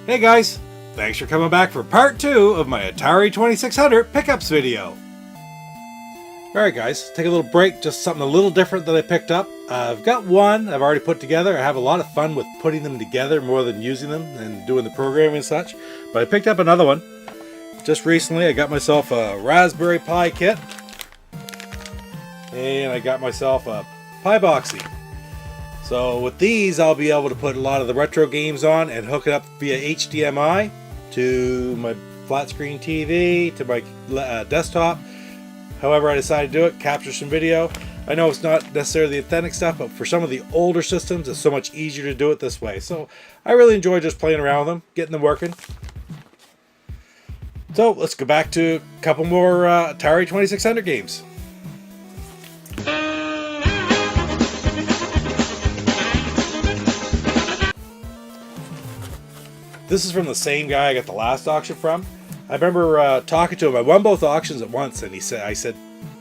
Hey guys, thanks for coming back for part 2 of my Atari 2600 pickups video. Alright guys, take a little break, just something a little different that I picked up. I've got one I've already put together. I have a lot of fun with putting them together more than using them and doing the programming and such. But I picked up another one. Just recently I got myself a Raspberry Pi kit. And I got myself a Pi Boxy. So with these, I'll be able to put a lot of the retro games on and hook it up via HDMI to my flat screen TV, to my desktop. However I decide to do it, capture some video. I know it's not necessarily the authentic stuff, but for some of the older systems, it's so much easier to do it this way. So I really enjoy just playing around with them, getting them working. So let's go back to a couple more Atari 2600 games. This is from the same guy I got the last auction from. I remember talking to him. I won both auctions at once, and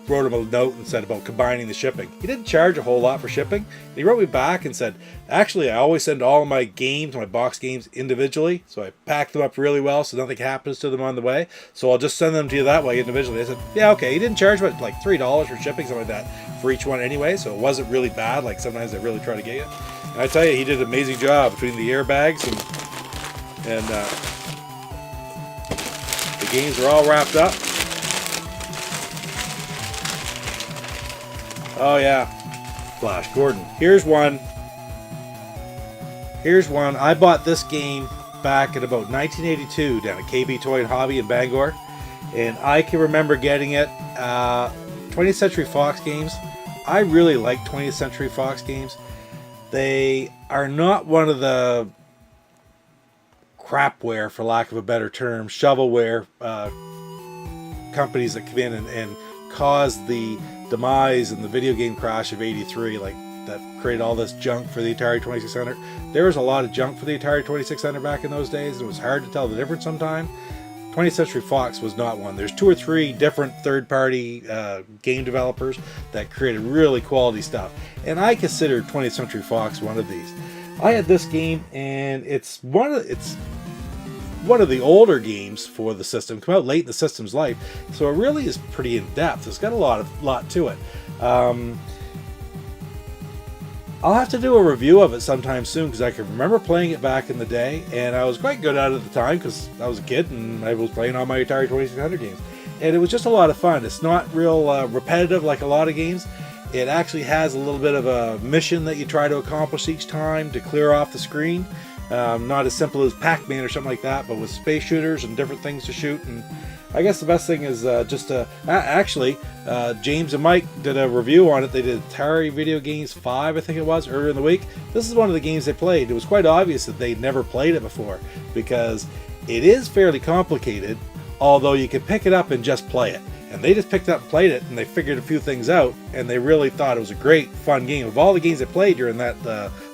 wrote him a note and said about combining the shipping. He didn't charge a whole lot for shipping. He wrote me back and said, actually, I always send all of my games, my box games, individually. So I packed them up really well so nothing happens to them on the way. So I'll just send them to you that way individually. I said, yeah, okay. He didn't charge much, like $3 for shipping, something like that, for each one anyway. So it wasn't really bad. Like sometimes they really try to get you. And I tell you, he did an amazing job between the airbags and the games are all wrapped up. Oh yeah, Flash Gordon. Here's one. I bought this game back in about 1982 down at KB Toy and Hobby in Bangor, and I can remember getting it. 20th Century Fox games. I really like 20th Century Fox games. They are not one of the crapware, for lack of a better term, shovelware companies that come in and cause the demise and the video game crash of '83, like that created all this junk for the Atari 2600. There was a lot of junk for the Atari 2600 back in those days. It was hard to tell the difference sometimes. 20th Century Fox was not one. There's 2 or 3 different third-party game developers that created really quality stuff, and I consider 20th Century Fox one of these. I had this game, and it's one of the older games for the system. Come out late in the system's life, so it really is pretty in depth. It's got a lot to it. I'll have to do a review of it sometime soon because I can remember playing it back in the day, and I was quite good at it at the time because I was a kid and I was playing all my Atari 2600 games, and it was just a lot of fun. It's not real repetitive like a lot of games. It actually has a little bit of a mission that you try to accomplish each time to clear off the screen. Not as simple as Pac-Man or something like that, but with space shooters and different things to shoot. And I guess the best thing is James and Mike did a review on it. They did Atari Video Games 5, I think it was, earlier in the week. This is one of the games they played. It was quite obvious that they'd never played it before because it is fairly complicated, although you can pick it up and just play it. And they just picked up and played it, and they figured a few things out, and they really thought it was a great, fun game. Of all the games they played during that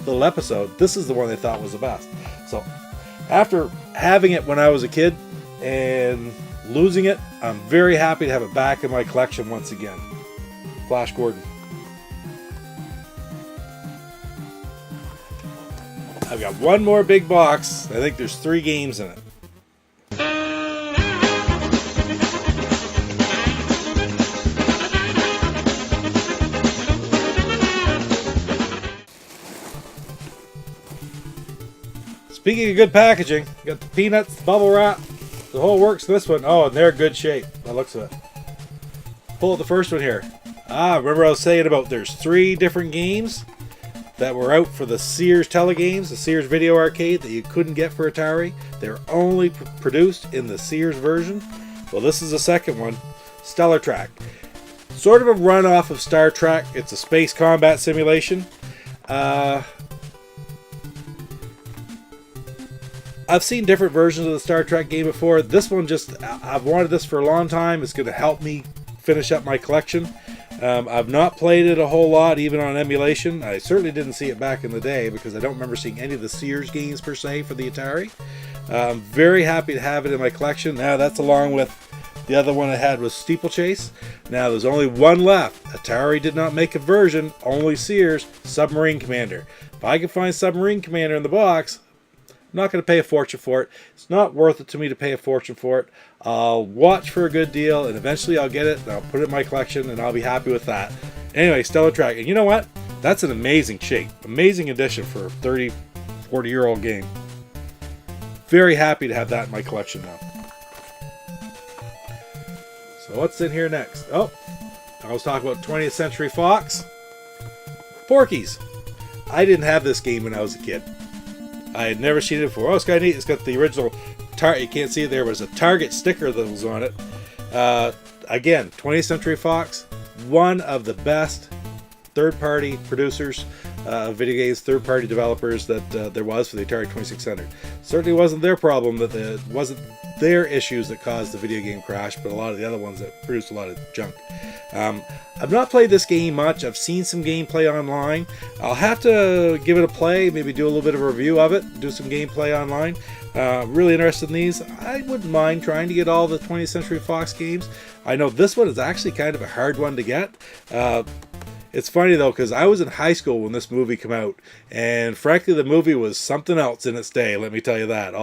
little episode, this is the one they thought was the best. So, after having it when I was a kid and losing it, I'm very happy to have it back in my collection once again. Flash Gordon. I've got one more big box. I think there's 3 games in it. Speaking of good packaging, got the peanuts, bubble wrap, the whole works. This one, oh, and they're in good shape by the looks of it. Pull up the first one here. Remember I was saying about there's 3 different games that were out for the Sears Telegames, the Sears Video Arcade that you couldn't get for Atari. They're only produced in the Sears version. Well, this is the second one, Stellar Track. Sort of a runoff of Star Trek. It's a space combat simulation. I've seen different versions of the Star Trek game before. This one I've wanted this for a long time. It's going to help me finish up my collection. I've not played it a whole lot, even on emulation. I certainly didn't see it back in the day because I don't remember seeing any of the Sears games per se for the Atari. I'm very happy to have it in my collection. Now that's along with the other one I had was Steeplechase. Now there's only one left. Atari did not make a version, only Sears, Submarine Commander. If I can find Submarine Commander in the box, I'm not going to pay a fortune for it. It's not worth it to me to pay a fortune for it. I'll watch for a good deal, and eventually I'll get it, and I'll put it in my collection, and I'll be happy with that. Anyway, Stellar Track. And you know what? That's an amazing shape. Amazing addition for a 30, 40-year-old game. Very happy to have that in my collection now. So what's in here next? Oh, I was talking about 20th Century Fox. Porky's. I didn't have this game when I was a kid. I had never seen it before. Oh, it's kind of neat. It's got the original Target. You can't see it there, but it's a Target sticker that was on it. Again, 20th Century Fox, one of the best third-party producers of video games, third-party developers that there was for the Atari 2600. Certainly wasn't their problem, that it wasn't their issues that caused the video game crash, but a lot of the other ones that produced a lot of junk. I've not played this game much. I've seen some gameplay online. I'll have to give it a play, maybe do a little bit of a review of it, do some gameplay online. Really interested in these. I wouldn't mind trying to get all the 20th Century Fox games. I know this one is actually kind of a hard one to get. It's funny though, because I was in high school when this movie came out, and frankly the movie was something else in its day, let me tell you that.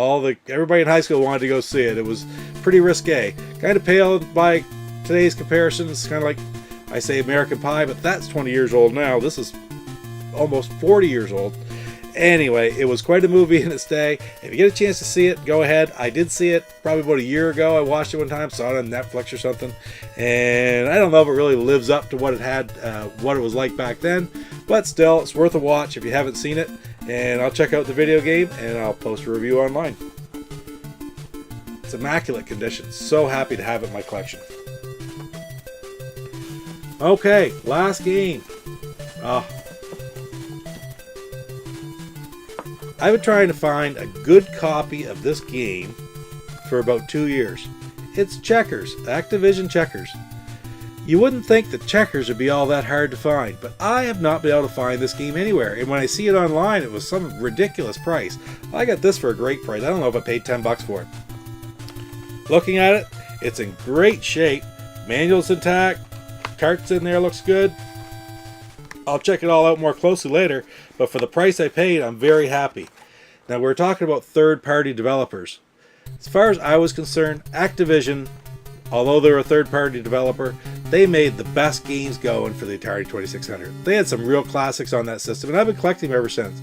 Everybody in high school wanted to go see it. It was pretty risque. Kind of pale by today's comparisons, kind of like I say American Pie, but that's 20 years old now. This is almost 40 years old. Anyway, it was quite a movie in its day. If you get a chance to see it, go ahead. I did see it probably about a year ago. I watched it one time, saw it on Netflix or something, and I don't know if it really lives up to what it had, what it was like back then, but still, it's worth a watch if you haven't seen it. And I'll check out the video game and I'll post a review online. It's immaculate condition. So happy to have it in my collection. Okay, last game. I've been trying to find a good copy of this game for about 2 years. It's Checkers, Activision Checkers. You wouldn't think that Checkers would be all that hard to find, but I have not been able to find this game anywhere. And when I see it online, it was some ridiculous price. I got this for a great price. I don't know if I paid $10 for it. Looking at it, it's in great shape. Manual's intact. Cart's in there, looks good. I'll check it all out more closely later, but for the price I paid, I'm very happy. Now, we're talking about third-party developers. As far as I was concerned, Activision, although they're a third-party developer, they made the best games going for the Atari 2600. They had some real classics on that system, and I've been collecting them ever since.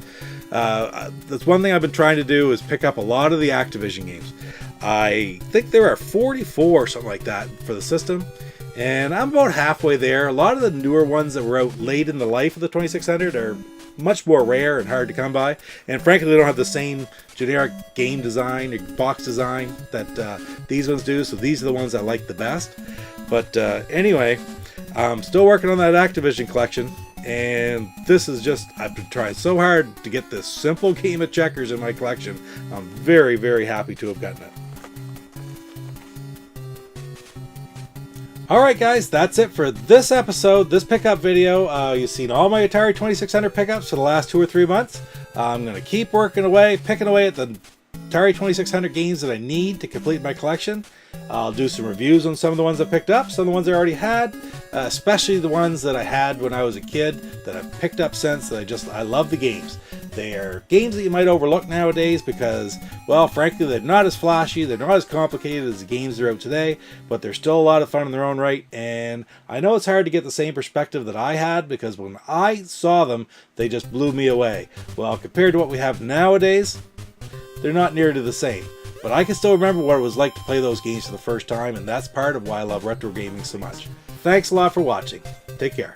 That's one thing I've been trying to do, is pick up a lot of the Activision games. I think there are 44, something like that, for the system. And I'm about halfway there. A lot of the newer ones that were out late in the life of the 2600 are much more rare and hard to come by. And frankly, they don't have the same generic game design or box design that these ones do. So these are the ones I like the best. But anyway, I'm still working on that Activision collection. And this is just, I've been trying so hard to get this simple game of checkers in my collection. I'm very, very happy to have gotten it. Alright guys, that's it for this episode, this pickup video. You've seen all my Atari 2600 pickups for the last 2 or 3 months. I'm going to keep working away, picking away at the Atari 2600 games that I need to complete my collection. I'll do some reviews on some of the ones I picked up, some of the ones I already had, especially the ones that I had when I was a kid that I've picked up since. I love the games. They are games that you might overlook nowadays because, well, frankly, they're not as flashy, they're not as complicated as the games that are out today, but they're still a lot of fun in their own right. And I know it's hard to get the same perspective that I had because when I saw them, they just blew me away. Well, compared to what we have nowadays, they're not nearly the same. But I can still remember what it was like to play those games for the first time, and that's part of why I love retro gaming so much. Thanks a lot for watching. Take care.